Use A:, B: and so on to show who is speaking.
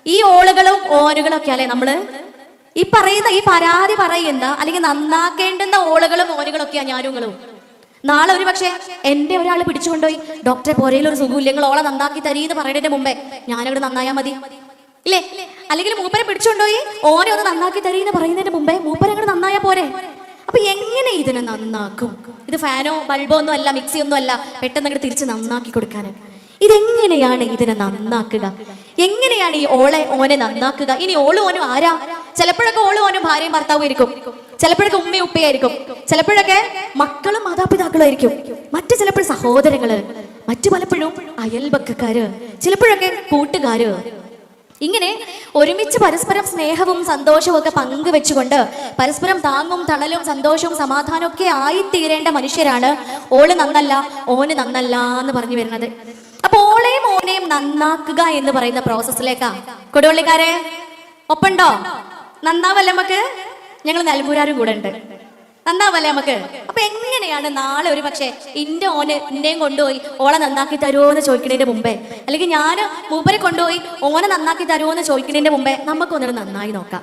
A: ഈ ഓളുകളും ഓനുകളും ഒക്കെ അല്ലെ നമ്മള് ഈ പറയുന്ന ഈ പരാതി പറയുന്ന അല്ലെങ്കിൽ നന്നാക്കേണ്ടുന്ന ഓളുകളും ഓനുകളൊക്കെയാ ഞാനുങ്ങളും. നാളെ ഒരു പക്ഷേ എന്റെ ഒരാൾ പിടിച്ചുകൊണ്ടുപോയി ഡോക്ടറെ പോരയിൽ ഒരു സുഖമില്ല, നിങ്ങൾ ഓളെ നന്നാക്കി തരീന്ന് പറയുന്നതിന്റെ മുമ്പേ ഞാനവിടെ നന്നായാൽ മതി ഇല്ലേ? അല്ലെങ്കിൽ മൂപ്പരെ പിടിച്ചുകൊണ്ടുപോയി ഓനെ ഒന്ന് നന്നാക്കി തരീന്ന് പറയുന്നതിന്റെ മുമ്പേ മൂപ്പരങ്ങൾ നന്നായാ പോരെ? അപ്പൊ എങ്ങനെ ഇതിനെ നന്നാക്കും? ഇത് ഫാനോ ബൾബോ ഒന്നും അല്ല, മിക്സി ഒന്നും അല്ല പെട്ടെന്ന് അങ്ങോട്ട് തിരിച്ച് നന്നാക്കി കൊടുക്കാൻ. ഇതെങ്ങനെയാണ് ഇതിനെ നന്നാക്കുക? എങ്ങനെയാണ് ഈ ഓനെ നന്നാക്കുക? ഇനി ഓനും ആരാ? ചിലപ്പോഴൊക്കെ ഓനും ഭാര്യയും ഭർത്താവും ആയിരിക്കും, ചിലപ്പോഴൊക്കെ ഉമ്മയും ഉപ്പയായിരിക്കും, ചിലപ്പോഴൊക്കെ മക്കളും മാതാപിതാക്കളും ആയിരിക്കും, മറ്റു ചിലപ്പോൾ സഹോദരങ്ങള്, മറ്റു പലപ്പോഴും അയൽപക്കക്കാര്, ചിലപ്പോഴൊക്കെ കൂട്ടുകാര്. ഇങ്ങനെ ഒരുമിച്ച് പരസ്പരം സ്നേഹവും സന്തോഷവും ഒക്കെ പങ്കുവെച്ചുകൊണ്ട് പരസ്പരം താങ്ങും തണലും സന്തോഷവും സമാധാനവും ഒക്കെ ആയിത്തീരേണ്ട മനുഷ്യരാണ് ഓള് നന്നല്ല ഓന് നന്നല്ല എന്ന് പറഞ്ഞു വരുന്നത്. അപ്പൊ ഓളെയും ഓനെയും നന്നാക്കുക എന്ന് പറയുന്ന പ്രോസസ്സിലേക്കാ കൊടുവള്ളിക്കാരെ ഒപ്പുണ്ടോ? നന്നാവല്ലേ നമുക്ക്? ഞങ്ങൾ നൽകൂരാരും കൂടെ ഉണ്ട്, നന്നാവല്ലേ നമുക്ക്? അപ്പൊ എങ്ങനെയാണ് നാളെ ഒരു പക്ഷെ ഇന്റെ ഓന് എന്നെയും കൊണ്ടുപോയി ഓളെ നന്നാക്കി തരുമോ എന്ന് ചോദിക്കുന്നതിന്റെ മുമ്പേ, അല്ലെങ്കിൽ ഞാൻ മൂപ്പരെ കൊണ്ടുപോയി ഓനെ നന്നാക്കി തരുമോ എന്ന് ചോദിക്കുന്നതിന്റെ മുമ്പേ നമുക്കൊന്നിട്ട് നന്നായി നോക്കാം.